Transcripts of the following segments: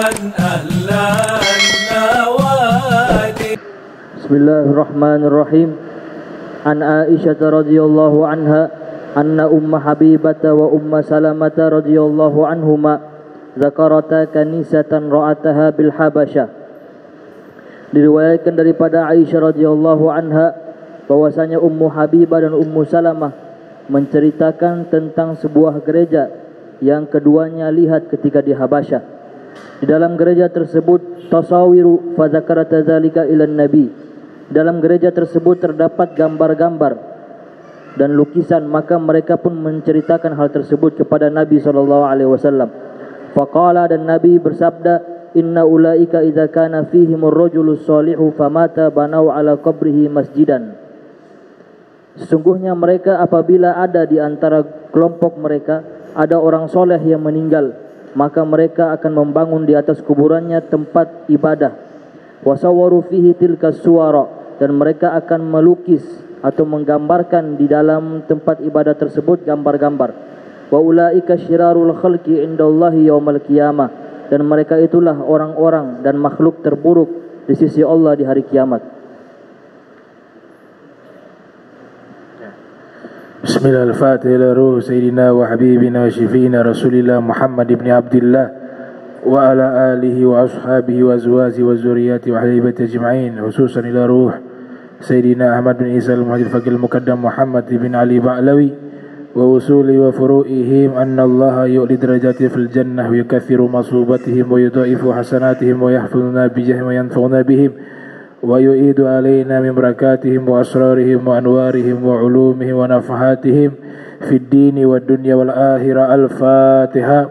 Bismillahirrahmanirrahim. An Aisyah radhiyallahu anha anna Umma Habibata wa Umma Salamata radhiyallahu anhuma zakarata kanisatan ra'ataha bil Habasyah. Diriwayatkan daripada Aisyah radhiyallahu anha bahwasanya Ummu Habibah dan Ummu Salamah menceritakan tentang sebuah gereja yang keduanya lihat ketika di Habasyah. Di dalam gereja tersebut tasawiru fa zakarata dzalika ila nabi. Dalam gereja tersebut terdapat gambar-gambar dan lukisan, maka mereka pun menceritakan hal tersebut kepada Nabi SAW. Faqala, dan Nabi bersabda, inna ulaika idza kana fihimur rajulus shalihu famata banau ala qabrihi masjidan. Sesungguhnya mereka apabila ada di antara kelompok mereka ada orang soleh yang meninggal, maka mereka akan membangun di atas kuburannya tempat ibadah. Wasawwaru fihi tilka suwara, dan mereka akan melukis atau menggambarkan di dalam tempat ibadah tersebut gambar-gambar. Wa ulaika syirarul khalqi indallahi yaumal qiyamah, dan mereka itulah orang-orang dan makhluk terburuk di sisi Allah di hari kiamat. Bismillah, al-Fatihah ila ruh Sayyidina wa Habibina wa Syafi'ina Rasulillah Muhammad ibn Abdullah wa ala alihi wa ashabihi wa azwaji wa zuriyati wa ahibati ajma'in, khususan ila ruh Sayyidina Ahmad bin Isa al-Muhajir Faqil Muqaddam Muhammad ibn Ali Ba'lawi wa usuli wa furu'ihim anna Allah yu'li darajati fil jannah wa yukathiru masubatihim wa yudha'ifu hasanatihim wa yahfazuna bijahim wa yanfa'una bihim wa yu'idu alaina min barakatihim wa asrarihim wa anwarihim wa ulumihim wa nafahatihim fid dini wa dunya wal akhirah. Al-Fatihah.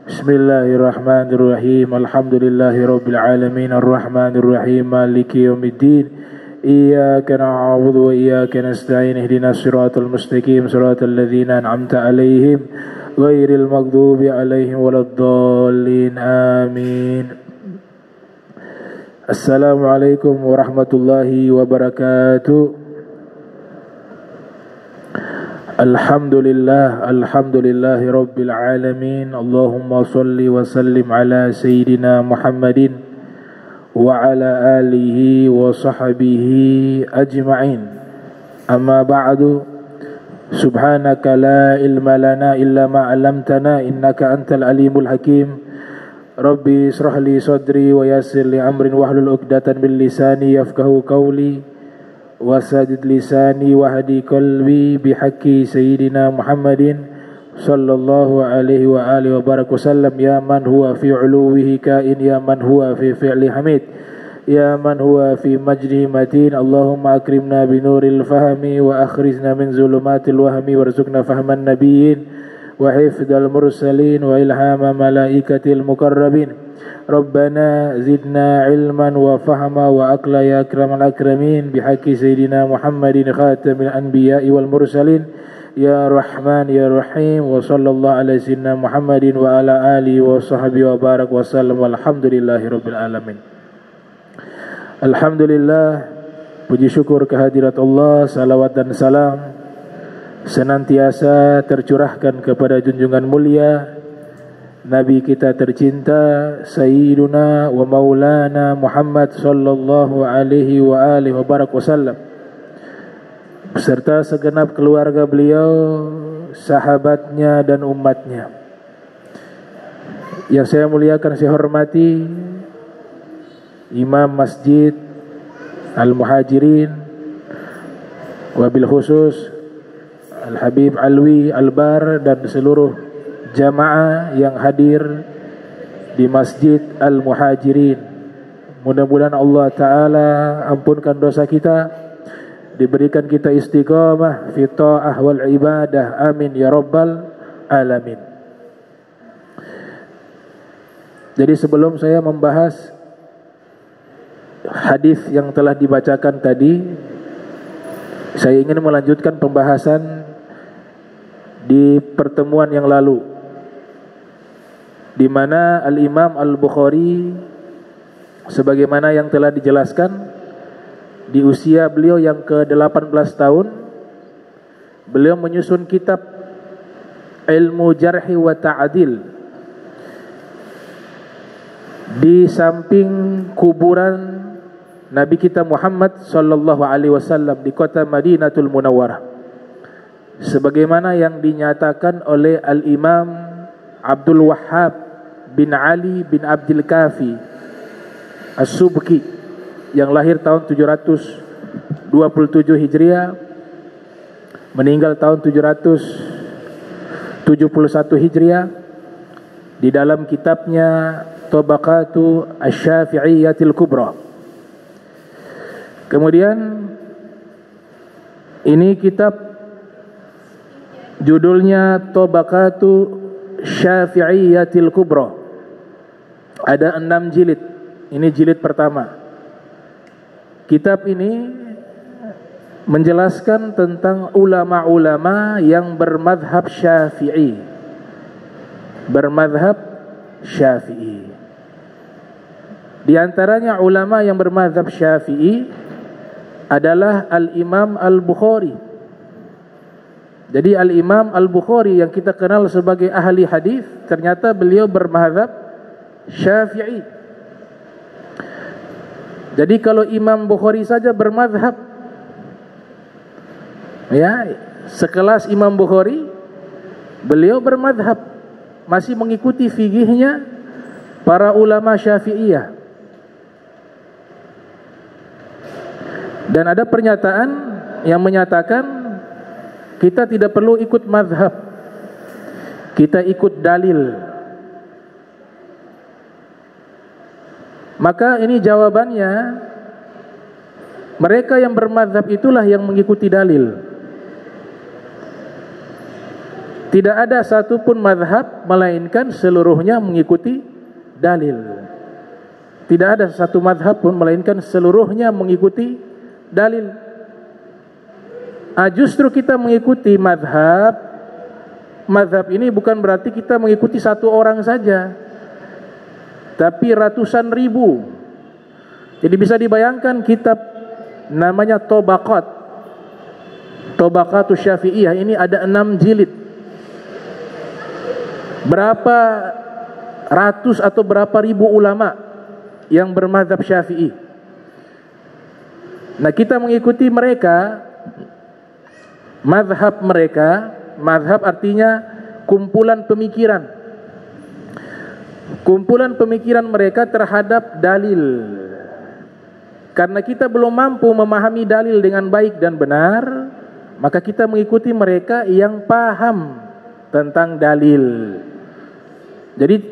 Bismillahirrahmanirrahim. Alhamdulillahi rabbil alamin arrahmanirrahim maliki yaumiddin. Iyyaka na'budu wa iyyaka nasta'in. Ihdinas siratal mustaqim siratal ladzina an'amta 'alaihim ghairil maghdubi 'alaihim waladdallin. Amin. Assalamualaikum warahmatullahi wabarakatuh. Alhamdulillahi rabbil alamin. Allahumma salli wa sallim ala sayyidina Muhammadin wa ala alihi wa sahbihi ajma'in. Amma ba'du. Subhanaka la ilma lana illa ma 'allamtana innaka antal alimul hakim. Rabbi israh li sadri wa yassir li amrin wahlul 'uqdatan min lisani yafqahu qawli wasadid lisani wahdi qalbi bihaqqi sayyidina Muhammadin sallallahu alaihi wa alihi wa barak wasallam. Ya man huwa fi uluwihi kain, ya man huwa fi fi'li hamid, ya man huwa fi majdi matin. Allahumma akrimna binuril fahmi wa akhrijna min zulumatil wahmi warzuqna fahman nabiyyin wa hifdzal mursalin wa ilhama malaikatil muqarrabin. Rabbana zidna ilman wa fahma wa aqla ya akramal akramin bihaqqi sayyidina Muhammadin khatamil anbiya'i wal mursalin. Ya Rahman ya Rahim wa sallallahu ala sayyidina Muhammadin wa ala alihi wa sahbihi wa barak wa sallam. Walhamdulillahi rabbil alamin. Alhamdulillah, puji syukur kehadirat Allah, salawat dan salam senantiasa tercurahkan kepada junjungan mulia Nabi kita tercinta Sayyiduna wa Maulana Muhammad sallallahu alaihi wa alihi wa barak wasallam, beserta segenap keluarga beliau, sahabatnya dan umatnya. Yang saya muliakan, saya hormati Imam Masjid Al-Muhajirin, wabil khusus Al-Habib Alwi Albar, dan seluruh jamaah yang hadir di Masjid Al-Muhajirin. Mudah-mudahan Allah Ta'ala ampunkan dosa kita, diberikan kita istiqamah fi ta'ah wal ibadah. Amin ya rabbal alamin. Jadi sebelum saya membahas hadis yang telah dibacakan tadi, saya ingin melanjutkan pembahasan di pertemuan yang lalu, di mana Al-Imam Al-Bukhari, sebagaimana yang telah dijelaskan, di usia beliau yang ke-18 tahun, beliau menyusun kitab Ilmu Jarhi wa Ta'adil. di samping kuburan Nabi kita Muhammad sallallahu alaihi wasallam di kota Madinatul Munawwarah, sebagaimana yang dinyatakan oleh Al-Imam Abdul Wahhab bin Ali bin Abdul Kafi As-Subki yang lahir tahun 727 Hijriah, meninggal tahun 771 Hijriah, di dalam kitabnya Tabaqatu Asy-Syafi'iyyatil Kubra. Kemudian ini kitab judulnya Tabaqatu Syafi'iyyatil Kubra. Ada 6 jilid. Ini jilid pertama. Kitab ini menjelaskan tentang ulama-ulama yang bermadhab Syafi'i. Bermadhab Syafi'i. Di antaranya ulama yang bermadhab Syafi'i adalah Al-Imam Al-Bukhari. Jadi Al-Imam Al-Bukhari yang kita kenal sebagai ahli hadis, ternyata beliau bermadhab Syafi'i. Jadi kalau Imam Bukhari saja bermadhab, ya, sekelas Imam Bukhari, beliau bermadhab, masih mengikuti fikihnya para ulama Syafi'iyah. Dan ada pernyataan yang menyatakan kita tidak perlu ikut mazhab, kita ikut dalil. Maka ini jawabannya, mereka yang bermazhab itulah yang mengikuti dalil. Tidak ada satupun mazhab melainkan seluruhnya mengikuti dalil. Tidak ada satu mazhab pun melainkan seluruhnya mengikuti dalil. Justru kita mengikuti mazhab. Mazhab ini bukan berarti kita mengikuti satu orang saja, tapi ratusan ribu. Jadi bisa dibayangkan kitab namanya Tabaqat, Tabaqatus Syafi'iyah, ini ada 6 jilid. Berapa ratus atau berapa ribu ulama yang bermazhab Syafi'i. Nah, kita mengikuti mereka, mazhab mereka. Mazhab artinya kumpulan pemikiran. Kumpulan pemikiran mereka terhadap dalil. Karena kita belum mampu memahami dalil dengan baik dan benar, maka kita mengikuti mereka yang paham tentang dalil. Jadi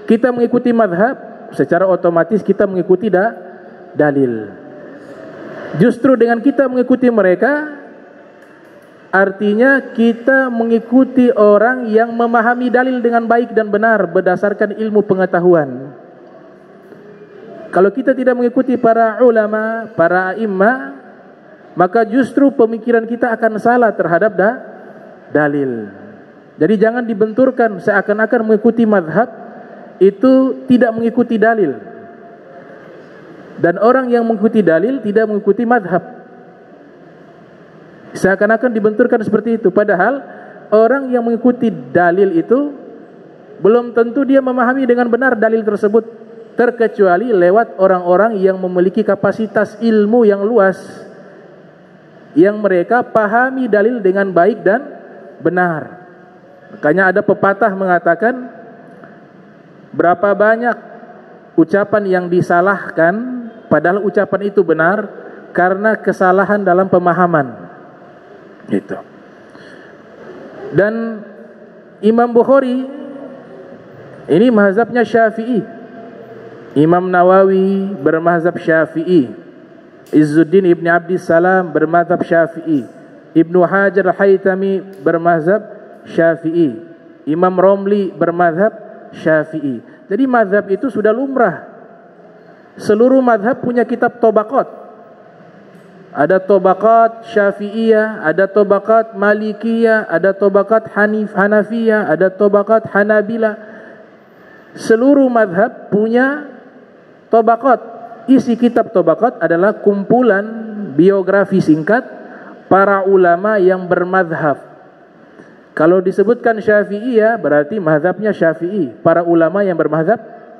kita mengikuti mazhab, secara otomatis kita mengikuti dalil. Justru dengan kita mengikuti mereka, artinya kita mengikuti orang yang memahami dalil dengan baik dan benar berdasarkan ilmu pengetahuan. Kalau kita tidak mengikuti para ulama, para a'immah, maka justru pemikiran kita akan salah terhadap dalil. Jadi jangan dibenturkan seakan-akan mengikuti mazhab itu tidak mengikuti dalil. Dan orang yang mengikuti dalil tidak mengikuti mazhab. Seakan-akan dibenturkan seperti itu. Padahal orang yang mengikuti dalil itu belum tentu dia memahami dengan benar dalil tersebut, terkecuali lewat orang-orang yang memiliki kapasitas ilmu yang luas, yang mereka pahami dalil dengan baik dan benar. Makanya ada pepatah mengatakan, berapa banyak ucapan yang disalahkan padahal ucapan itu benar karena kesalahan dalam pemahaman. Gitu. Dan Imam Bukhari ini mazhabnya Syafi'i. Imam Nawawi bermazhab Syafi'i. Izzuddin Ibn Abdissalam bermazhab Syafi'i. Ibnu Hajar Al-Haytami bermazhab Syafi'i. Imam Romli bermazhab Syafi'i. Jadi mazhab itu sudah lumrah. Seluruh mazhab punya kitab Tabaqat. Ada Tabaqat Syafi'iyah, ada Tabaqat Malikiyah, ada Tabaqat Hanafiyah, ada Tabaqat Hanabila. Seluruh mazhab punya Tabaqat. Isi kitab Tabaqat adalah kumpulan biografi singkat para ulama yang bermazhab. Kalau disebutkan Syafi'iyah berarti mazhabnya Syafi'i, para ulama yang bermazhab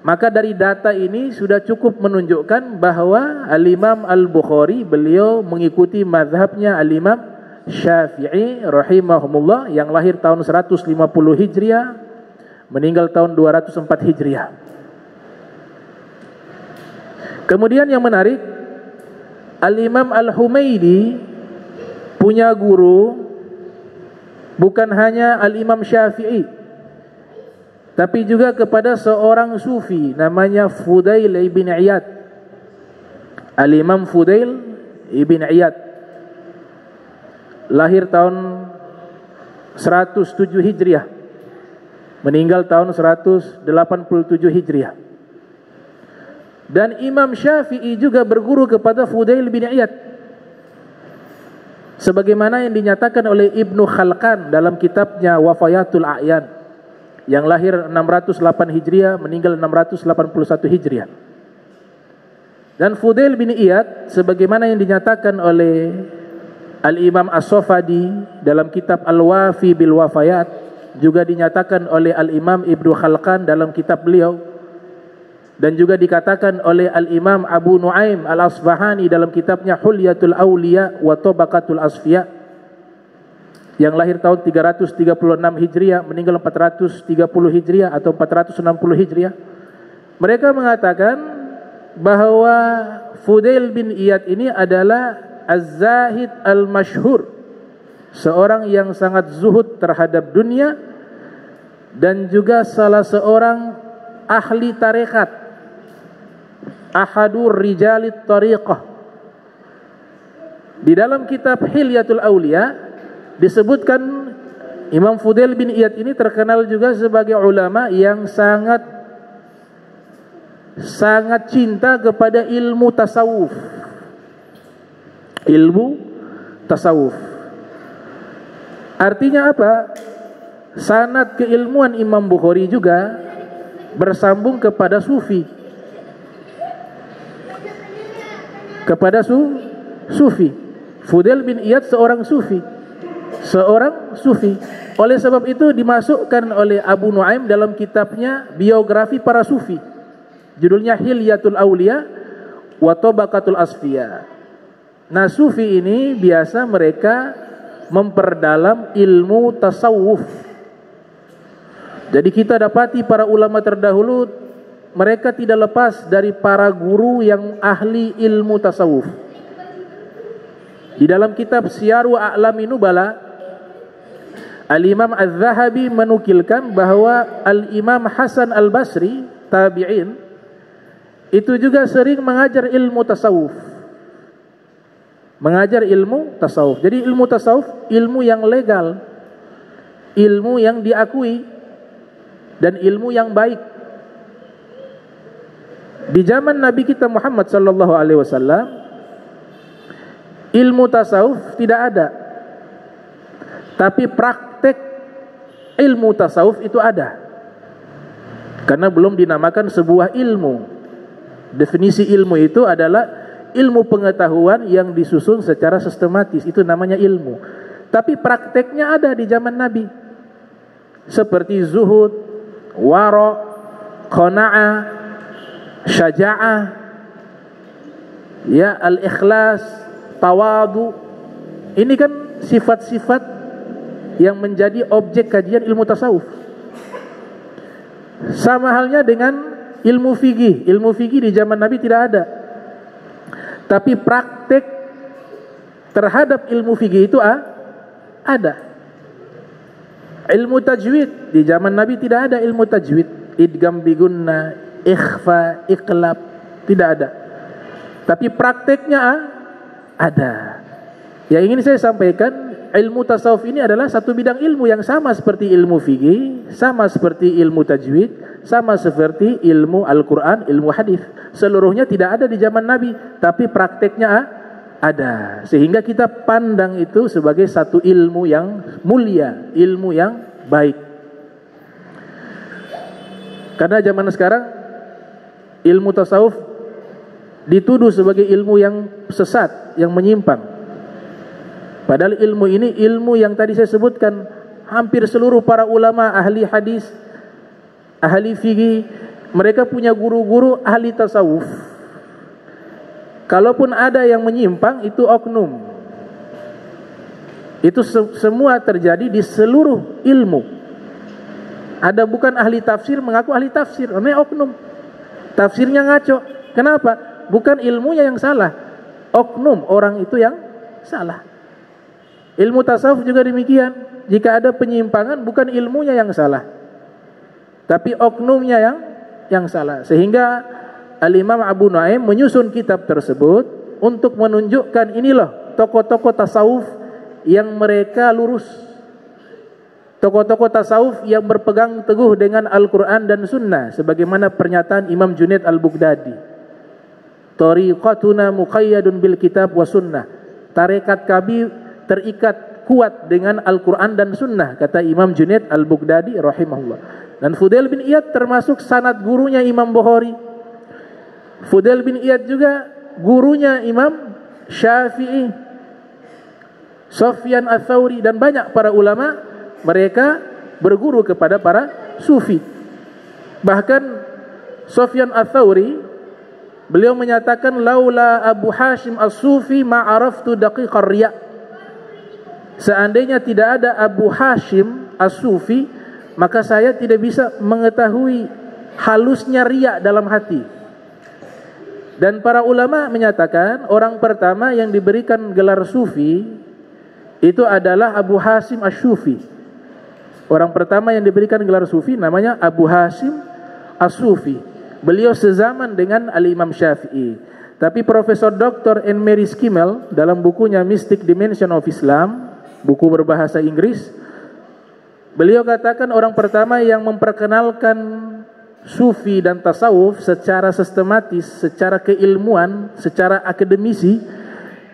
Maka dari data ini sudah cukup menunjukkan bahwa Al-Imam Al-Bukhari beliau mengikuti mazhabnya Al-Imam Syafi'i rahimahumullah yang lahir tahun 150 Hijriah, meninggal tahun 204 Hijriah. Kemudian yang menarik, Al-Imam Al-Humaidi punya guru bukan hanya Al-Imam Syafi'i, tapi juga kepada seorang sufi namanya Fudail ibn Iyad. Al-Imam Fudail ibn Iyad lahir tahun 107 Hijriah, meninggal tahun 187 Hijriah. Dan Imam Syafi'i juga berguru kepada Fudail bin Iyad, sebagaimana yang dinyatakan oleh Ibnu Khalqan dalam kitabnya Wafayatul A'yan, yang lahir 608 Hijriah, meninggal 681 Hijriah. Dan Fudail bin Iyad sebagaimana yang dinyatakan oleh Al-Imam As-Safadi dalam kitab Al-Wafi bil Wafayat, juga dinyatakan oleh Al-Imam Ibnu Khalqan dalam kitab beliau, dan juga dikatakan oleh Al-Imam Abu Nuaim Al-Asfahani dalam kitabnya Hulyatul Awliya wa Tabaqatul Asfiya, yang lahir tahun 336 Hijriah, meninggal 430 Hijriah atau 460 Hijriah. Mereka mengatakan bahwa Fudail bin Iyad ini adalah Az-Zahid Al-Mashhur, seorang yang sangat zuhud terhadap dunia dan juga salah seorang ahli tarekat, ahadur rijalit tariqah. Di dalam kitab Hilyatul Awliya disebutkan Imam Fudail bin Iyad ini terkenal juga sebagai ulama yang sangat cinta kepada ilmu tasawuf. Ilmu tasawuf artinya apa? Sanad keilmuan Imam Bukhari juga bersambung kepada sufi, kepada sufi. Fudail bin Iyad seorang sufi. Oleh sebab itu dimasukkan oleh Abu Nuaim dalam kitabnya biografi para sufi, judulnya Hilyatul Awliya wa Tabaqatul Asfiya. Nah, sufi ini biasa mereka memperdalam ilmu tasawuf. Jadi kita dapati para ulama terdahulu mereka tidak lepas dari para guru yang ahli ilmu tasawuf. Di dalam kitab Syiaru A'lami Nubala, Al-Imam Az-Zahabi menukilkan bahwa Al-Imam Hasan Al-Basri, tabi'in, itu juga sering mengajar ilmu tasawuf. Jadi ilmu tasawuf ilmu yang legal, ilmu yang diakui, dan ilmu yang baik. Di zaman Nabi kita Muhammad sallallahu alaihi wasallam, ilmu tasawuf tidak ada. Tapi praktek ilmu tasawuf itu ada. Karena belum dinamakan sebuah ilmu. Definisi ilmu itu adalah ilmu pengetahuan yang disusun secara sistematis, itu namanya ilmu. Tapi prakteknya ada di zaman Nabi, seperti zuhud, wara', qana'ah, syaja'ah, ya, al-ikhlas, tawadu. Ini kan sifat-sifat yang menjadi objek kajian ilmu tasawuf. Sama halnya dengan ilmu fikih. Ilmu fikih di zaman Nabi tidak ada. Tapi praktek terhadap ilmu fikih itu ada. Ilmu tajwid di zaman Nabi tidak ada. Ilmu tajwid, idgham bigunna, ikhfa, iqlab, tidak ada. Tapi prakteknya ada. Yang ingin saya sampaikan, ilmu tasawuf ini adalah satu bidang ilmu yang sama seperti ilmu fikih, sama seperti ilmu tajwid, sama seperti ilmu Al-Quran, ilmu hadis. Seluruhnya tidak ada di zaman Nabi, tapi prakteknya ada. Sehingga kita pandang itu sebagai satu ilmu yang mulia, ilmu yang baik. Karena zaman sekarang ilmu tasawuf dituduh sebagai ilmu yang sesat, yang menyimpang. Padahal ilmu ini ilmu yang tadi saya sebutkan, hampir seluruh para ulama ahli hadis, ahli fikih, mereka punya guru-guru ahli tasawuf. Kalaupun ada yang menyimpang, itu oknum. Itu semua terjadi di seluruh ilmu. Ada bukan ahli tafsir mengaku ahli tafsir, namanya oknum. Tafsirnya ngaco. Kenapa? Bukan ilmunya yang salah, oknum orang itu yang salah. Ilmu tasawuf juga demikian. Jika ada penyimpangan, bukan ilmunya yang salah, tapi oknumnya yang salah. Sehingga Al-Imam Abu Nuaim menyusun kitab tersebut untuk menunjukkan ini loh tokoh-tokoh tasawuf yang mereka lurus, tokoh-tokoh tasawuf yang berpegang teguh dengan Al-Quran dan Sunnah, sebagaimana pernyataan Imam Junaid Al-Baghdadi, tariqatuna muqayyadun bil kitab wa sunnah, tarekat kami terikat kuat dengan Al-Quran dan Sunnah, kata Imam Junaid Al-Baghdadi rahimahullah. Dan Fudail bin Iyad termasuk sanad gurunya Imam Bukhari. Fudail bin Iyad juga gurunya Imam Syafi'i, Sufyan Ats-Tsauri, dan banyak para ulama. Mereka berguru kepada para sufi. Bahkan Sufyan Ats-Tsauri, beliau menyatakan, laula Abu Hashim As-Sufi ma'araftu daqiqar riya. Seandainya tidak ada Abu Hashim As-Sufi, maka saya tidak bisa mengetahui halusnya riya dalam hati. Dan para ulama menyatakan orang pertama yang diberikan gelar sufi itu adalah Abu Hashim As-Sufi. Orang pertama yang diberikan gelar sufi namanya Abu Hashim As-Sufi. Beliau sezaman dengan Al-Imam Syafi'i. Tapi Profesor Dr. N. Mary Skimmel dalam bukunya Mystic Dimension of Islam, buku berbahasa Inggris, beliau katakan orang pertama yang memperkenalkan sufi dan tasawuf secara sistematis, secara keilmuan, secara akademisi,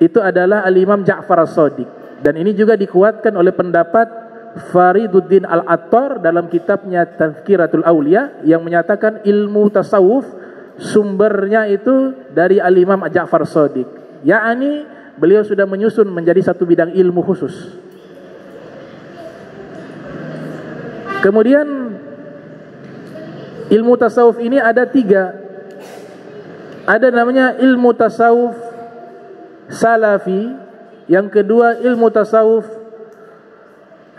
itu adalah Al-Imam Ja'far As-Shadiq. Dan ini juga dikuatkan oleh pendapat Fariduddin Al-Attar dalam kitabnya Tazkiratul Auliya, yang menyatakan ilmu tasawuf sumbernya itu dari Al-Imam Ja'far As-Shadiq. Yakni beliau sudah menyusun menjadi satu bidang ilmu khusus. Kemudian ilmu tasawuf ini ada 3. Ada namanya ilmu tasawuf salafi, yang kedua ilmu tasawuf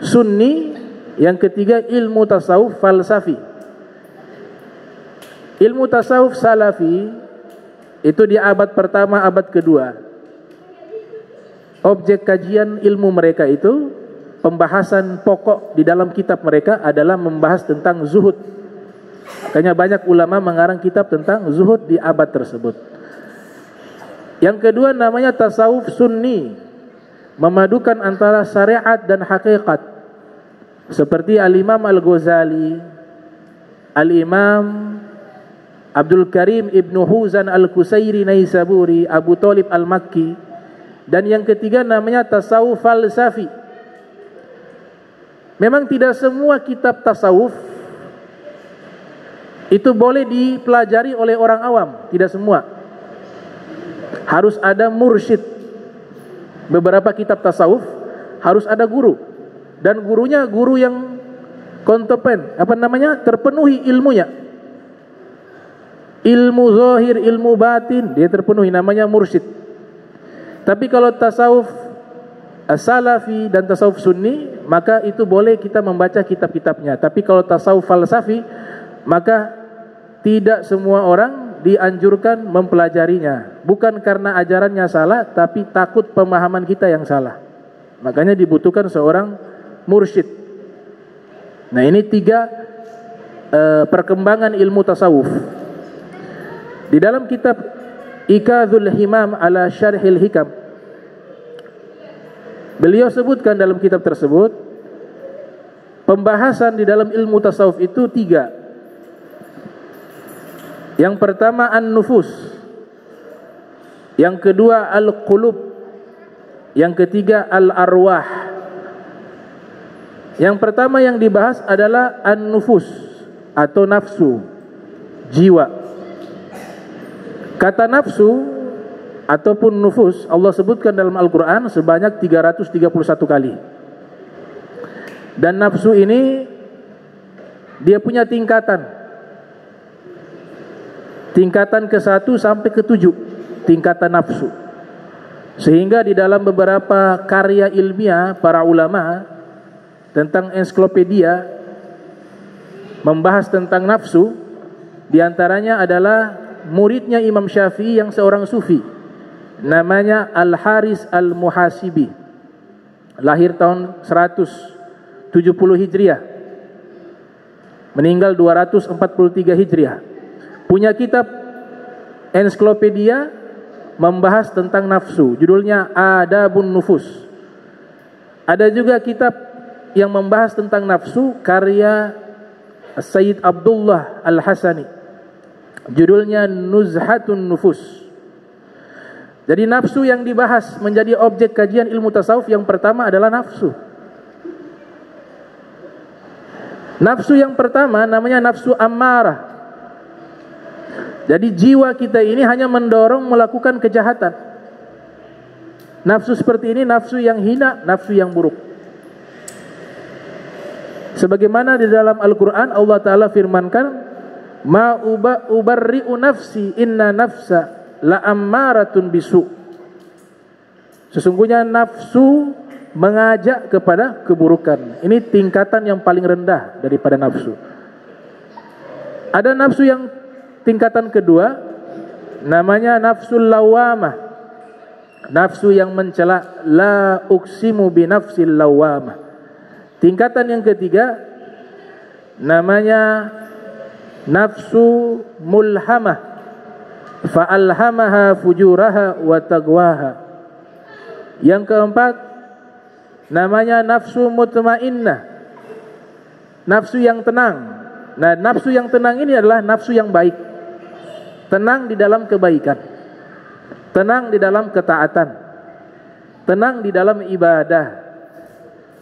sunni, yang ketiga ilmu tasawuf falsafi. Ilmu tasawuf salafi itu di abad pertama, abad kedua. Objek kajian ilmu mereka itu, pembahasan pokok di dalam kitab mereka adalah membahas tentang zuhud. Makanya banyak ulama mengarang kitab tentang zuhud di abad tersebut. Yang kedua namanya tasawuf sunni, memadukan antara syariat dan hakikat. Seperti Al-Imam Al-Ghazali, Al-Imam Abdul Karim Ibnu Huzan Al-Qusairi Naisaburi, Abu Talib Al-Makki. Dan yang ketiga namanya tasawuf falsafi. Memang tidak semua kitab tasawuf itu boleh dipelajari oleh orang awam, tidak semua. Harus ada mursyid. Beberapa kitab tasawuf harus ada guru, dan gurunya guru yang kompeten, terpenuhi ilmunya. Ilmu zahir, ilmu batin dia terpenuhi, namanya mursyid. Tapi kalau tasawuf as-salafi dan tasawuf sunni, maka itu boleh kita membaca kitab-kitabnya. Tapi kalau tasawuf falsafi, maka tidak semua orang dianjurkan mempelajarinya. Bukan karena ajarannya salah, tapi takut pemahaman kita yang salah. Makanya dibutuhkan seorang mursyid. Nah, ini 3 perkembangan ilmu tasawuf. Di dalam kitab Ikadzul Himam ala Syarhil Hikam, beliau sebutkan dalam kitab tersebut, pembahasan di dalam ilmu tasawuf itu 3. Yang pertama an-nufus, yang kedua al-qulub, yang ketiga al-arwah. Yang pertama yang dibahas adalah an-nufus atau nafsu, jiwa. Kata nafsu ataupun nufus Allah sebutkan dalam Al-Quran sebanyak 331 kali. Dan nafsu ini dia punya tingkatan. tingkatan ke-1 sampai ke-7, tingkatan nafsu. Sehingga di dalam beberapa karya ilmiah para ulama tentang ensiklopedia membahas tentang nafsu, di antaranya adalah muridnya Imam Syafi'i yang seorang sufi, namanya Al-Haris Al-Muhasibi, lahir tahun 170 Hijriah, meninggal 243 Hijriah. Punya kitab ensiklopedia membahas tentang nafsu, judulnya Adabun Nufus. Ada juga kitab yang membahas tentang nafsu karya Sayyid Abdullah Al-Hasani, judulnya Nuzhatun Nufus. Jadi nafsu yang dibahas menjadi objek kajian ilmu tasawuf yang pertama adalah nafsu. Nafsu yang pertama namanya nafsu ammarah. Jadi jiwa kita ini hanya mendorong melakukan kejahatan. Nafsu seperti ini nafsu yang hina, nafsu yang buruk. Sebagaimana di dalam Al-Quran Allah Ta'ala firmankan, ma ubarri'u nafsi inna nafsa la ammaratun bisu. Sesungguhnya nafsu mengajak kepada keburukan. Ini tingkatan yang paling rendah daripada nafsu. Ada nafsu yang tingkatan kedua, namanya nafsul lawamah, nafsu yang mencela. La uksimu bi nafsil lawamah. Tingkatan yang ketiga namanya nafsu mulhamah, fa'alhamaha fujuraha wa taqwaha. Yang keempat namanya nafsu mutmainnah, nafsu yang tenang. Nah, nafsu yang tenang ini adalah nafsu yang baik, tenang di dalam kebaikan, tenang di dalam ketaatan, tenang di dalam ibadah.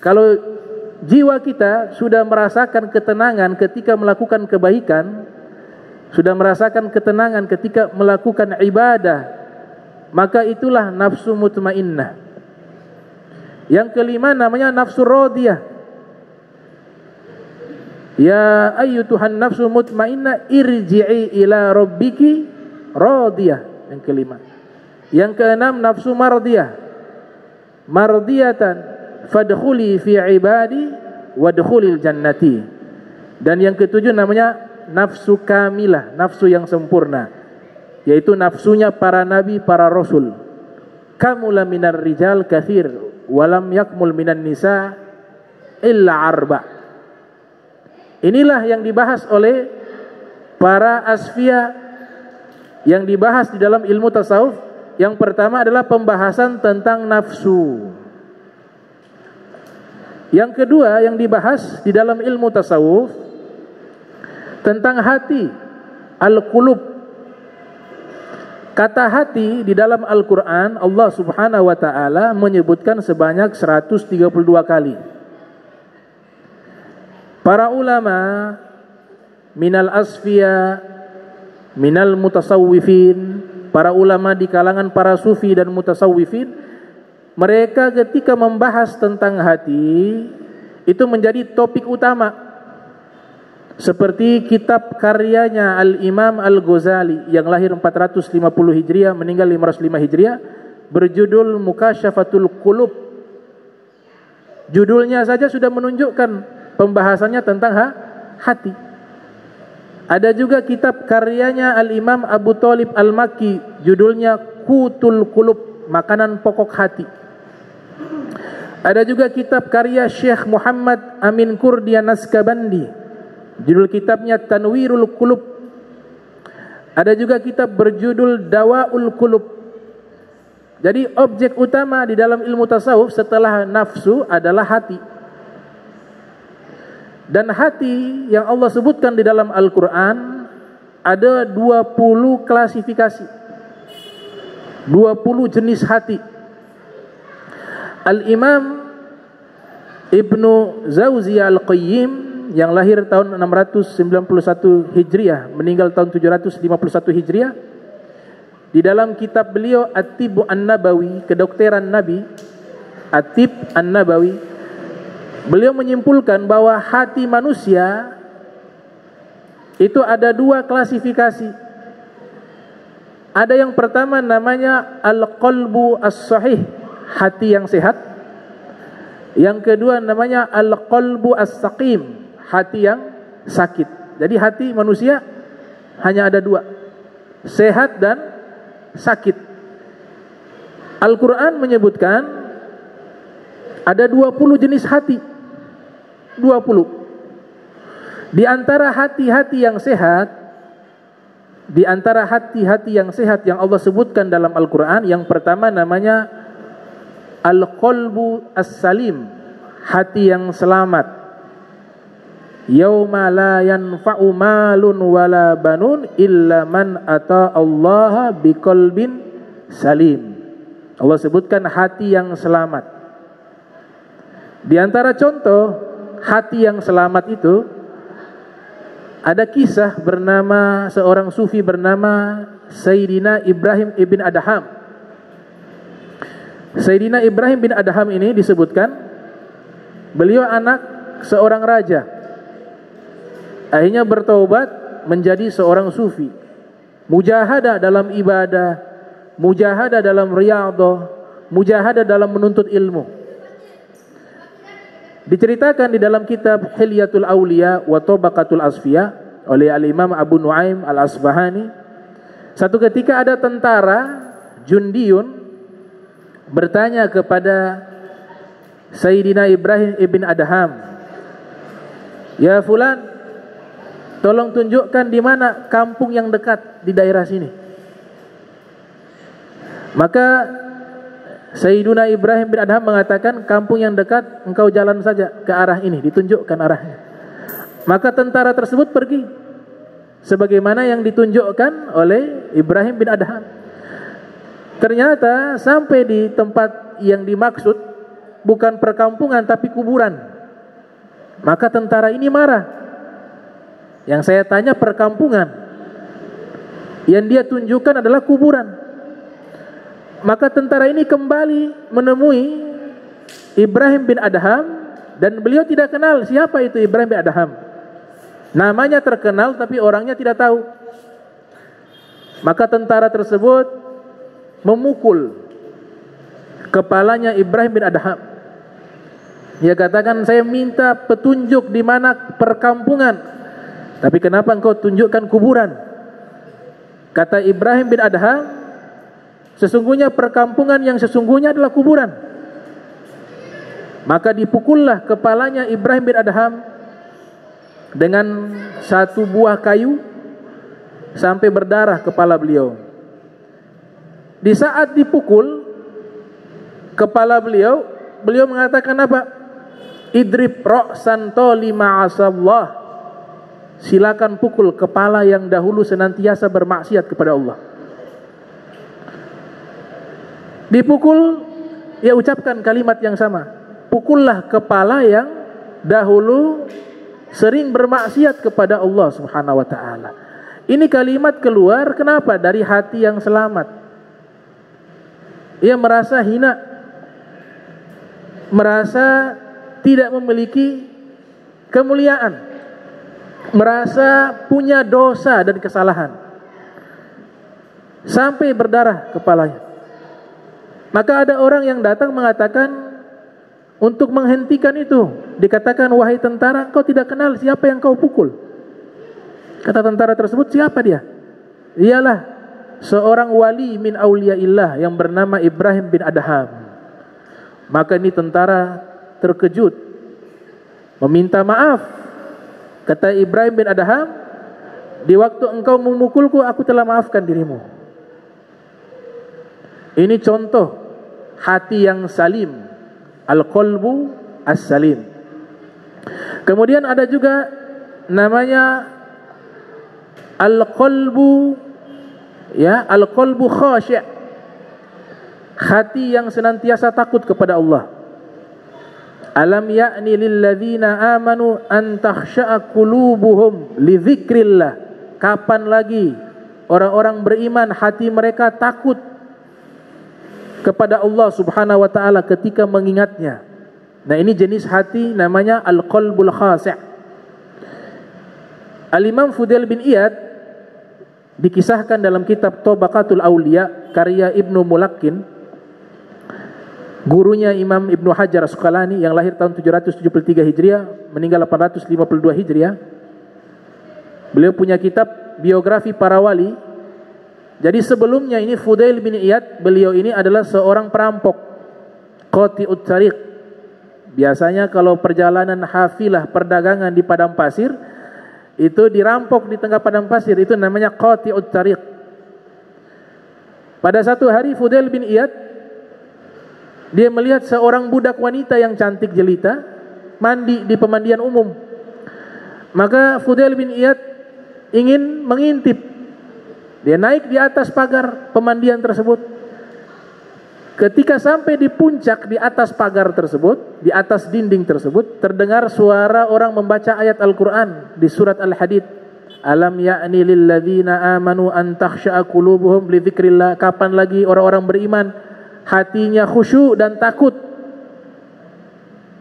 Kalau jiwa kita sudah merasakan ketenangan ketika melakukan kebaikan, sudah merasakan ketenangan ketika melakukan ibadah, maka itulah nafsu mutmainnah. Yang kelima namanya nafsu radiyah. Ya ayyutuhan nafsu mutmainnah irji'i ila rabbiki radiyah. Yang kelima. Yang keenam nafsu mardiyah. Mardiyatan fadkhuli fi ibadi wadkhulil jannati. Dan yang ketujuh namanya nafsu kamilah, nafsu yang sempurna, yaitu nafsunya para nabi, para rasul. Kamula minar rijal kathir walam yakmul minan nisa illa arba. Inilah yang dibahas oleh para asfiya, yang dibahas di dalam ilmu tasawuf. Yang pertama adalah pembahasan tentang nafsu. Yang kedua yang dibahas di dalam ilmu tasawuf tentang hati, al-qulub. Kata hati di dalam Al-Quran Allah Subhanahu wa ta'ala menyebutkan sebanyak 132 kali. Para ulama minal asfiya, minal mutasawwifin, para ulama di kalangan para sufi dan mutasawwifin, mereka ketika membahas tentang hati itu menjadi topik utama. Seperti kitab karyanya Al-Imam Al-Ghazali yang lahir 450 Hijriah, meninggal 505 Hijriah, berjudul Mukasyafatul Qulub. Judulnya saja sudah menunjukkan pembahasannya tentang hati. Ada juga kitab karyanya Al-Imam Abu Thalib Al-Makki, judulnya Qutul Qulub, makanan pokok hati. Ada juga kitab karya Syekh Muhammad Amin Kurdian Naskabandi, judul kitabnya Tanwirul Qulub. Ada juga kitab berjudul Dawaul Qulub. Jadi objek utama di dalam ilmu tasawuf setelah nafsu adalah hati. Dan hati yang Allah sebutkan di dalam Al-Quran ada 20 klasifikasi, 20 jenis hati. Al-Imam Ibnu Zawzi Al-Qayyim yang lahir tahun 691 Hijriah, meninggal tahun 751 Hijriah, di dalam kitab beliau At-Tib An-Nabawi, kedokteran Nabi, At-Tib An-Nabawi, beliau menyimpulkan bahwa hati manusia itu ada 2 klasifikasi. Ada yang pertama namanya al-qalbu as-sahih, hati yang sehat. Yang kedua namanya al-qalbu as-saqim, hati yang sakit. Jadi hati manusia hanya ada dua, sehat dan sakit. Al-Quran menyebutkan ada 20 jenis hati. 20. Di antara hati-hati yang sehat, yang Allah sebutkan dalam Al-Quran, yang pertama namanya al-qalbu as-salim, hati yang selamat. Yauma la yanfa'u malun wala banun illa man ata Allah biqalbin salim. Allah sebutkan hati yang selamat. Di antara contoh hati yang selamat itu, ada kisah bernama seorang sufi bernama Sayyidina Ibrahim ibn Adham. Sayyidina Ibrahim bin Adham ini disebutkan beliau anak seorang raja. Akhirnya bertaubat menjadi seorang sufi. Mujahadah dalam ibadah, mujahadah dalam riyadhah, mujahadah dalam menuntut ilmu. Diceritakan di dalam kitab Hilyatul Auliya wa Tabaqatul Asfiya oleh Al-Imam Abu Nuaim Al-Asbahani. Satu ketika ada tentara Jundiyun bertanya kepada Sayyidina Ibrahim ibn Adham, "Ya fulan, tolong tunjukkan di mana kampung yang dekat di daerah sini." Maka Sayyiduna Ibrahim bin Adham mengatakan, kampung yang dekat engkau jalan saja ke arah ini, ditunjukkan arahnya. Maka tentara tersebut pergi sebagaimana yang ditunjukkan oleh Ibrahim bin Adham. Ternyata sampai di tempat yang dimaksud bukan perkampungan tapi kuburan. Maka tentara ini marah. Yang saya tanya perkampungan, yang dia tunjukkan adalah kuburan. Maka tentara ini kembali menemui Ibrahim bin Adham dan beliau tidak kenal siapa itu Ibrahim bin Adham. Namanya terkenal tapi orangnya tidak tahu. Maka tentara tersebut memukul kepalanya Ibrahim bin Adham. Dia katakan, "Saya minta petunjuk di mana perkampungan, tapi kenapa engkau tunjukkan kuburan?" Kata Ibrahim bin Adham, "Sesungguhnya perkampungan yang sesungguhnya adalah kuburan." Maka dipukullah kepalanya Ibrahim bin Adham dengan satu buah kayu sampai berdarah kepala beliau. Di saat dipukul kepala beliau, beliau mengatakan apa? "Idrib ra'san tali ma'asallah." Silakan pukul kepala yang dahulu senantiasa bermaksiat kepada Allah. Dipukul, ia ucapkan kalimat yang sama. Pukullah kepala yang dahulu sering bermaksiat kepada Allah Subhanahu wa taala. Ini kalimat keluar kenapa? Dari hati yang selamat. Ia merasa hina, merasa tidak memiliki kemuliaan, merasa punya dosa dan kesalahan, sampai berdarah kepalanya. Maka ada orang yang datang mengatakan untuk menghentikan itu. Dikatakan, "Wahai tentara, kau tidak kenal siapa yang kau pukul." Kata tentara tersebut, "Siapa dia?" "Ialah seorang wali min auliyaillah yang bernama Ibrahim bin Adham." Maka ini tentara terkejut, meminta maaf. Kata Ibrahim bin Adham, "Di waktu engkau memukulku, aku telah maafkan dirimu." Ini contoh hati yang salim, al-qalbu as-salim. Kemudian ada juga namanya al-qalbu, ya, al-qalbu khasyi', hati yang senantiasa takut kepada Allah. Alam ya'ni lil ladzina amanu an takhsha'a qulubuhum li dzikrillah. Kapan lagi orang-orang beriman hati mereka takut kepada Allah Subhanahu wa taala ketika mengingatnya. Nah, ini jenis hati namanya al-qalbul khasi'. Al-Imam Fudail bin Iyad Dikisahkan dalam kitab Tabaqatul Auliya karya Ibnu Mulakkin, gurunya Imam Ibnu Hajar Asqalani yang lahir tahun 773 Hijriah, meninggal 852 Hijriah. Beliau punya kitab biografi para wali. Jadi sebelumnya ini Fudail bin Iyad, beliau ini adalah seorang perampok, qati'ut tariq. Biasanya kalau perjalanan hafilah perdagangan di padang pasir, itu dirampok di tengah padang pasir, itu namanya qati'ut tariq. Pada satu hari Fudail bin Iyad, dia melihat seorang budak wanita yang cantik jelita mandi di pemandian umum. Maka Fudail bin Iyad ingin mengintip. Dia naik di atas pagar pemandian tersebut. Ketika sampai di puncak, di atas pagar tersebut, di atas dinding tersebut, terdengar suara orang membaca ayat Al-Quran di surat Al-Hadid. Alam ya'ni lilladzina amanu an takhsha'a qulubuhum li dzikrillah. Kapan lagi orang-orang beriman hatinya khusyuk dan takut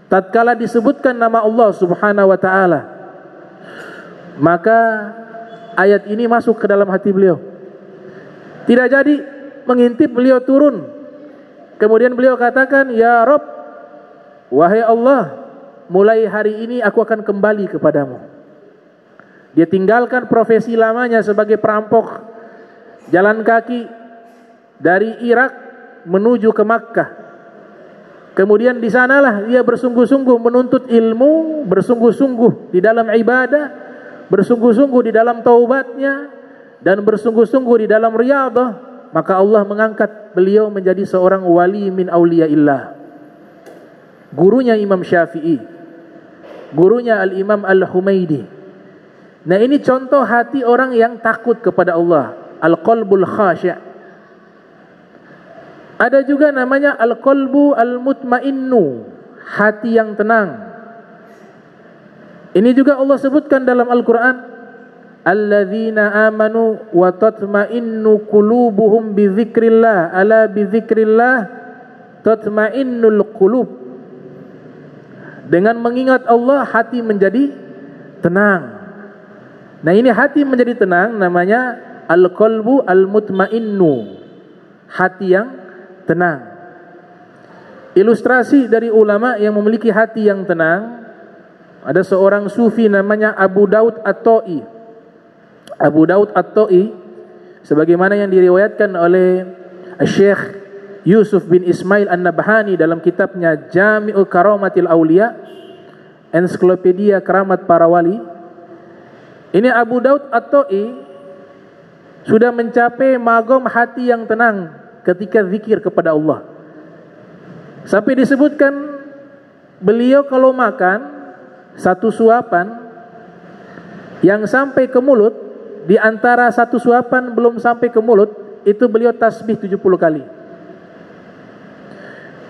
tatkala disebutkan nama Allah Subhanahu wa taala. Maka ayat ini masuk ke dalam hati beliau. Tidak jadi mengintip, beliau turun. Kemudian beliau katakan, "Ya Rabb, wahai Allah, mulai hari ini aku akan kembali kepadamu." Dia tinggalkan profesi lamanya sebagai perampok, jalan kaki dari Irak menuju ke Makkah. Kemudian di sanalah dia bersungguh-sungguh menuntut ilmu, bersungguh-sungguh di dalam ibadah, bersungguh-sungguh di dalam taubatnya, dan bersungguh-sungguh di dalam riyadhah. Maka Allah mengangkat beliau menjadi seorang wali min auliyaillah. Gurunya Imam Syafi'i, gurunya Al-Imam Al-Humaidi. Nah, ini contoh hati orang yang takut kepada Allah, al-qalbul khasyi'. Ada juga namanya al-qalbu al-mutmainnu, hati yang tenang. Ini juga Allah sebutkan dalam Al-Quran, alladzina amanu wa tatma'innu qulubuhum bi dzikrillah, ala bi dzikrillah tatma'innul qulub. Dengan mengingat Allah hati menjadi tenang. Nah, ini hati menjadi tenang namanya al-qalbu al-mutmainnu, hati yang tenang. Ilustrasi dari ulama yang memiliki hati yang tenang, ada seorang sufi namanya Abu Daud At-Ta'i. Abu Daud At-Ta'i, sebagaimana yang diriwayatkan oleh Syekh Yusuf bin Ismail An-Nabhani dalam kitabnya Jami'u Karamatil Auliya, ensiklopedia keramat para wali. Ini Abu Daud At-Ta'i sudah mencapai magom hati yang tenang ketika zikir kepada Allah. Sampai disebutkan beliau kalau makan satu suapan yang sampai ke mulut, di antara satu suapan belum sampai ke mulut, itu beliau tasbih 70 kali.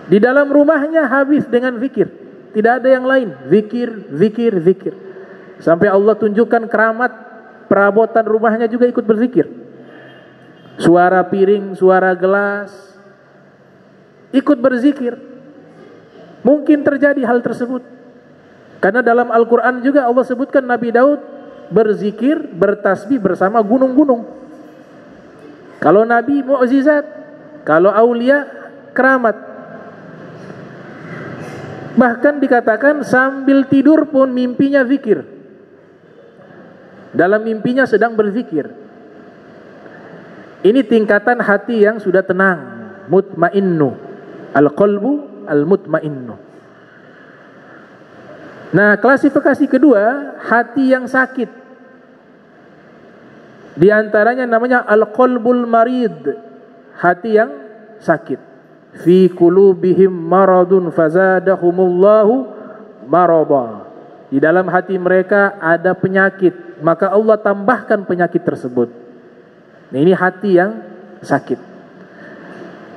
Di dalam rumahnya habis dengan zikir, tidak ada yang lain, zikir, zikir, zikir. Sampai Allah tunjukkan keramat perabotan rumahnya juga ikut berzikir. Suara piring, suara gelas ikut berzikir. Mungkin terjadi hal tersebut karena dalam Al-Quran juga Allah sebutkan Nabi Daud berzikir, bertasbih bersama gunung-gunung. Kalau Nabi mukjizat, kalau aulia keramat. Bahkan dikatakan sambil tidur pun mimpinya zikir. Dalam mimpinya sedang berzikir. Ini tingkatan hati yang sudah tenang, mutmainnu, al-qalbu al-mutmainnu. Nah, klasifikasi kedua, hati yang sakit. Di antaranya namanya al-qalbul marid, hati yang sakit. Fi qulubihim maradun fazadahumullahu marada. Di dalam hati mereka ada penyakit, maka Allah tambahkan penyakit tersebut. Nah, ini hati yang sakit.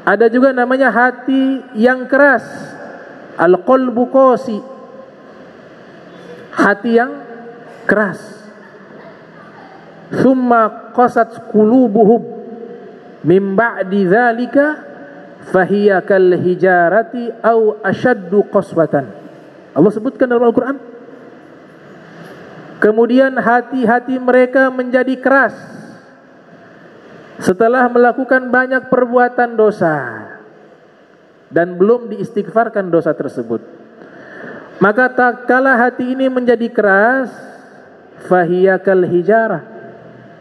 Ada juga namanya hati yang keras, al-qalbu qasi, hati yang keras. Summa qasat qulubuhum min ba'di dzalika fahiya kal hijarati au ashaddu qaswatan. Allah sebutkan dalam Al-Quran. Kemudian hati-hati mereka menjadi keras setelah melakukan banyak perbuatan dosa dan belum diistighfarkan dosa tersebut, maka tatkala hati ini menjadi keras, fahiya kal hijarah,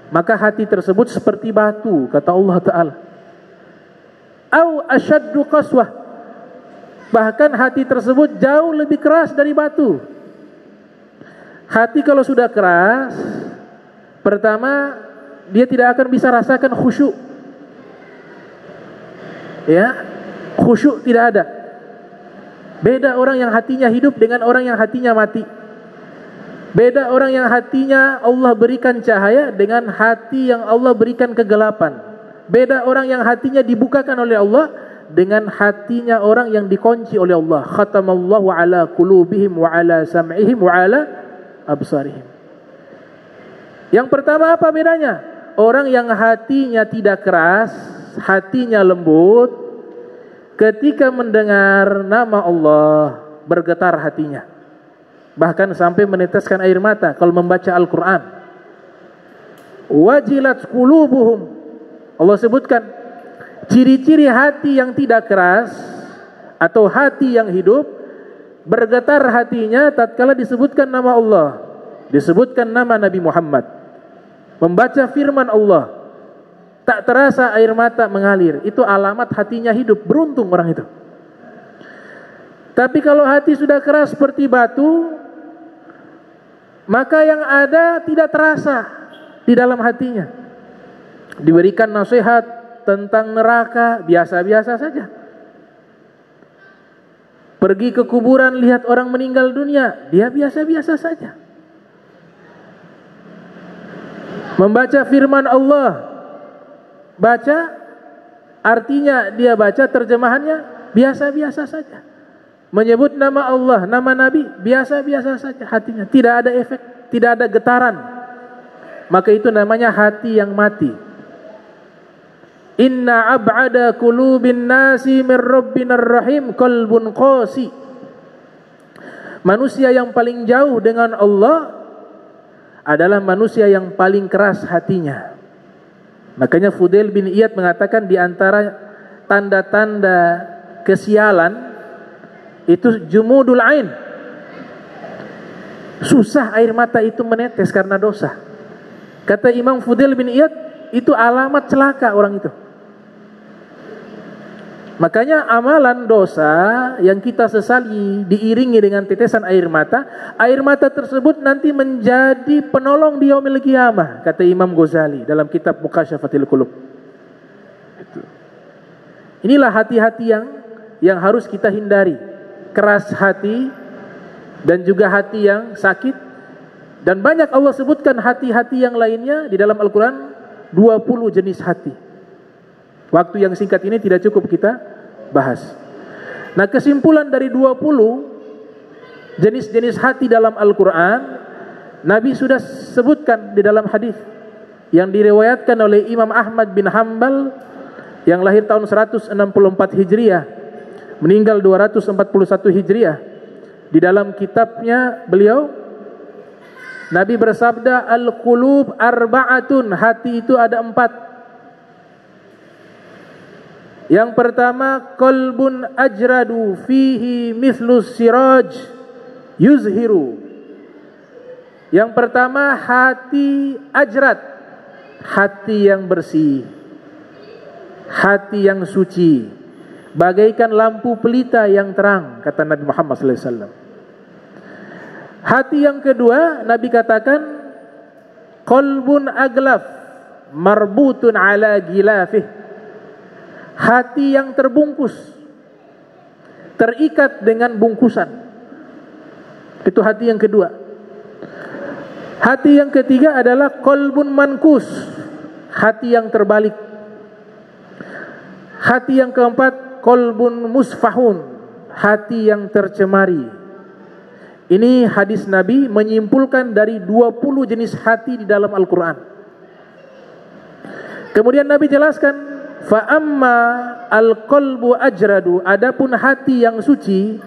maka hati tersebut seperti batu, kata Allah Ta'ala. Au asyaddu qaswah, bahkan hati tersebut jauh lebih keras dari batu. Hati kalau sudah keras, pertama dia tidak akan bisa rasakan khusyuk. Ya, khusyuk tidak ada. Beda orang yang hatinya hidup dengan orang yang hatinya mati. Beda orang yang hatinya Allah berikan cahaya dengan hati yang Allah berikan kegelapan. Beda orang yang hatinya dibukakan oleh Allah dengan hatinya orang yang dikunci oleh Allah. Khatamallahu ala qulubihim wa ala sam'ihim wa ala absarihim. Yang pertama apa bedanya? Orang yang hatinya tidak keras, hatinya lembut, ketika mendengar nama Allah bergetar hatinya, bahkan sampai meneteskan air mata kalau membaca Al-Quran. Wajilat qulubuhum, Allah sebutkan ciri-ciri hati yang tidak keras atau hati yang hidup, bergetar hatinya tatkala disebutkan nama Allah, disebutkan nama Nabi Muhammad, membaca firman Allah, tak terasa air mata mengalir. Itu alamat hatinya hidup. Beruntung orang itu. Tapi kalau hati sudah keras seperti batu, maka yang ada tidak terasa di dalam hatinya. Diberikan nasihat tentang neraka, biasa-biasa saja. Pergi ke kuburan, lihat orang meninggal dunia, dia biasa-biasa saja. Membaca firman Allah, baca, artinya dia baca, terjemahannya biasa-biasa saja. Menyebut nama Allah, nama Nabi, biasa-biasa saja hatinya. Tidak ada efek, tidak ada getaran. Maka itu namanya hati yang mati. Inna ab'ada qulubin nasi min rabbinar rahim qalbun qasi. Manusia yang paling jauh dengan Allah adalah manusia yang paling keras hatinya. Makanya Fudail bin Iyad mengatakan di antara tanda-tanda kesialan itu jumudul ain. Susah air mata itu menetes karena dosa. Kata Imam Fudail bin Iyad, itu alamat celaka orang itu. Makanya amalan dosa yang kita sesali diiringi dengan tetesan air mata tersebut nanti menjadi penolong di yaumil qiyamah, kata Imam Ghazali dalam kitab Muqasyafatil Qulub. Inilah hati-hati yang harus kita hindari. Keras hati dan juga hati yang sakit. Dan banyak Allah sebutkan hati-hati yang lainnya di dalam Al-Quran, 20 jenis hati. Waktu yang singkat ini tidak cukup kita bahas. Nah, kesimpulan dari 20 jenis-jenis hati dalam Al-Quran, Nabi sudah sebutkan di dalam hadis yang diriwayatkan oleh Imam Ahmad bin Hanbal yang lahir tahun 164 Hijriah, meninggal 241 Hijriah. Di dalam kitabnya beliau, Nabi bersabda, al-qulub arba'atun, hati itu ada 4. Yang pertama, qalbun ajradu fihi mithlus siraj yuzhiru. Yang pertama, hati ajrad, hati yang bersih, hati yang suci, bagaikan lampu pelita yang terang, kata Nabi Muhammad SAW. Hati yang kedua, Nabi katakan, qalbun aglaf marbutun ala gilafih, hati yang terbungkus, terikat dengan bungkusan. Itu hati yang kedua. Hati yang ketiga adalah qalbun mankus, hati yang terbalik. Hati yang keempat, qalbun musfahun, hati yang tercemari. Ini hadis Nabi menyimpulkan dari 20 jenis hati di dalam Al-Quran. Kemudian Nabi jelaskan, fa amma al-qalbu ajradu, adapun hati yang suci,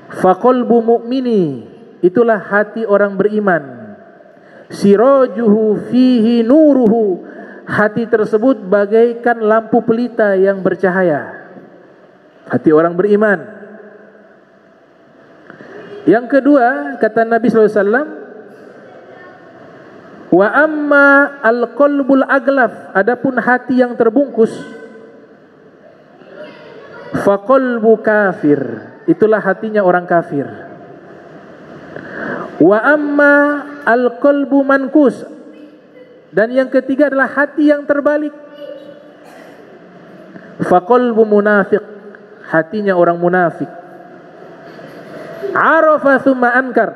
fa qalbu mu'mini, itulah hati orang beriman. Sirajuhu fihi nuruhu, hati tersebut bagaikan lampu pelita yang bercahaya. Hati orang beriman. Yang kedua, kata Nabi SAW, wa amma al-qalbul aglaf, adapun hati yang terbungkus, fa qalbu kafir, itulah hatinya orang kafir. Wa amma al-qalbu mankus, dan yang ketiga adalah hati yang terbalik, fa qalbu munafiq, hatinya orang munafik. Arafa thumma ankar,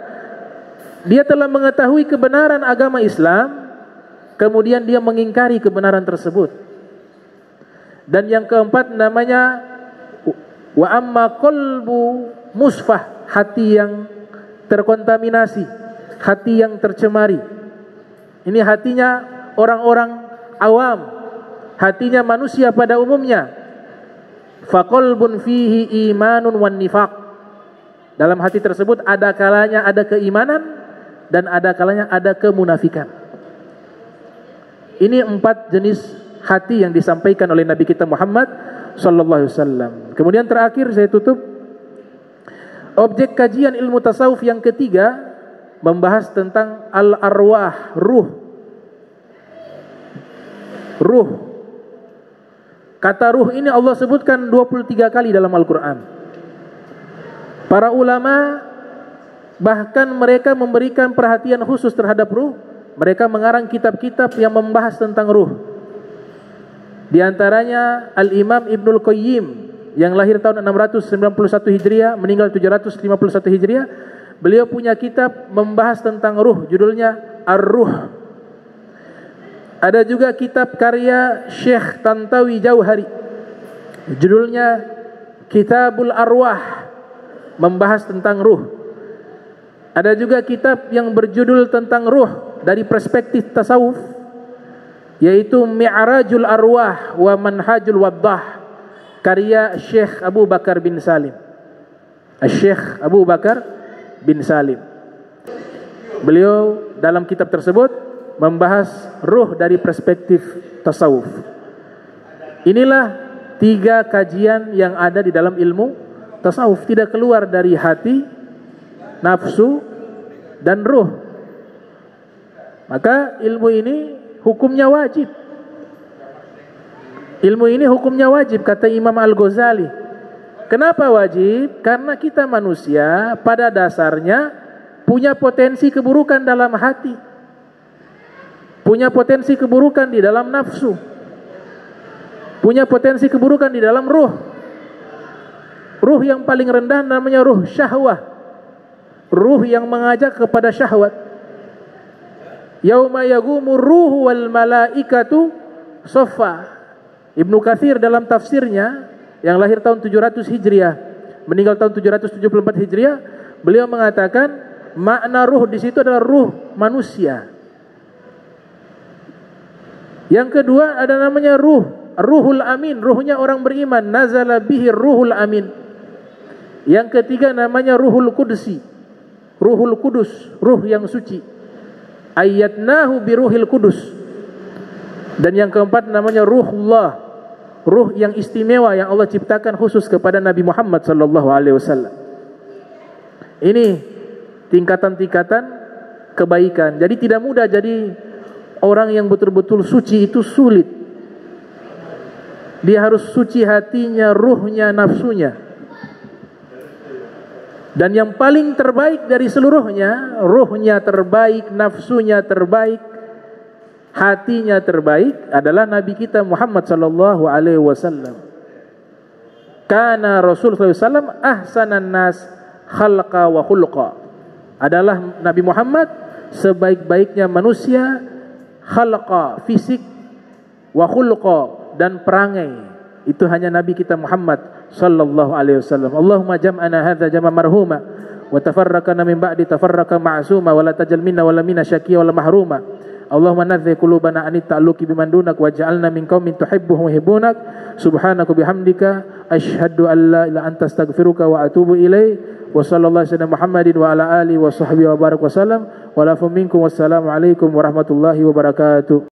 dia telah mengetahui kebenaran agama Islam, kemudian dia mengingkari kebenaran tersebut. Dan yang keempat namanya wa amma qalbu musfah, hati yang terkontaminasi, hati yang tercemari. Ini hatinya orang-orang awam, hatinya manusia pada umumnya. Fa qalbun fihi imanun wan nifaq, dalam hati tersebut ada kalanya ada keimanan dan ada kalanya ada kemunafikan. Ini 4 jenis hati yang disampaikan oleh Nabi kita Muhammad sallallahu alaihi wasallam. Kemudian terakhir saya tutup, objek kajian ilmu tasawuf yang ketiga membahas tentang al-arwah, ruh. Ruh. Kata ruh ini Allah sebutkan 23 kali dalam Al-Qur'an. Para ulama bahkan mereka memberikan perhatian khusus terhadap ruh. Mereka mengarang kitab-kitab yang membahas tentang ruh. Di antaranya Al-Imam Ibnul Qayyim yang lahir tahun 691 Hijriah, meninggal 751 Hijriah. Beliau punya kitab membahas tentang ruh, judulnya Ar-Ruh. Ada juga kitab karya Syekh Tantawi Jauhari, judulnya Kitabul Arwah, membahas tentang ruh. Ada juga kitab yang berjudul tentang ruh dari perspektif tasawuf, yaitu Mi'rajul Arwah wa Manhajul Waddah, karya Syekh Abu Bakar bin Salim. Syekh Abu Bakar bin Salim. Beliau dalam kitab tersebut membahas ruh dari perspektif tasawuf. Inilah 3 kajian yang ada di dalam ilmu tasawuf, tidak keluar dari hati, nafsu, dan ruh. Maka ilmu ini hukumnya wajib. Ilmu ini hukumnya wajib, kata Imam Al-Ghazali. Kenapa wajib? Karena kita manusia pada dasarnya punya potensi keburukan dalam hati, punya potensi keburukan di dalam nafsu, punya potensi keburukan di dalam ruh. Ruh yang paling rendah namanya ruh syahwah, ruh yang mengajak kepada syahwat. Yauma yagumu ruhu wal malaikatu saffa. Ibnu Katsir dalam tafsirnya yang lahir tahun 700 Hijriah, meninggal tahun 774 Hijriah, beliau mengatakan makna ruh di situ adalah ruh manusia. Yang kedua ada namanya ruhul amin, ruhnya orang beriman, nazala bihi ruhul amin. Yang ketiga namanya ruhul kudsi, ruhul kudus, ruh yang suci, ayyadnahu biruhil kudus. Dan yang keempat namanya ruhullah, ruh yang istimewa yang Allah ciptakan khusus kepada Nabi Muhammad sallallahu alaihi wasallam. Ini tingkatan-tingkatan kebaikan. Jadi tidak mudah jadi orang yang betul-betul suci, itu sulit. Dia harus suci hatinya, ruhnya, nafsunya. Dan yang paling terbaik dari seluruhnya, ruhnya terbaik, nafsunya terbaik, hatinya terbaik adalah Nabi kita Muhammad sallallahu alaihi wasallam. Kana Rasul sallallahu alaihi wasallam ahsanan nas khalqa wa khulqa. Adalah Nabi Muhammad sebaik-baiknya manusia, khalqa, fisik, wa khulqa, dan perangai. Itu hanya Nabi kita Muhammad sallallahu alaihi wasallam. Allahumma jam'ana hadza jam'a marhuma wa tafarraqana min ba'di tafarraqa ma'suma wa la tajal minna wa la minna syaqiyya wa la mahruma. Allahumma nadzi qulubana anit ta'alluqi biman dunak waj'alna min qaumin tuhibbuhum wa yuhibbunak. Subhanaka bihamdika asyhadu an la ilaha illa anta astaghfiruka wa atubu ilaik. Wa sallallahu alaihi Muhammadin wa ala alihi wa sahbihi wa barak wa sallam. Wa lafu minkum wassalamu alaikum warahmatullahi wabarakatuh.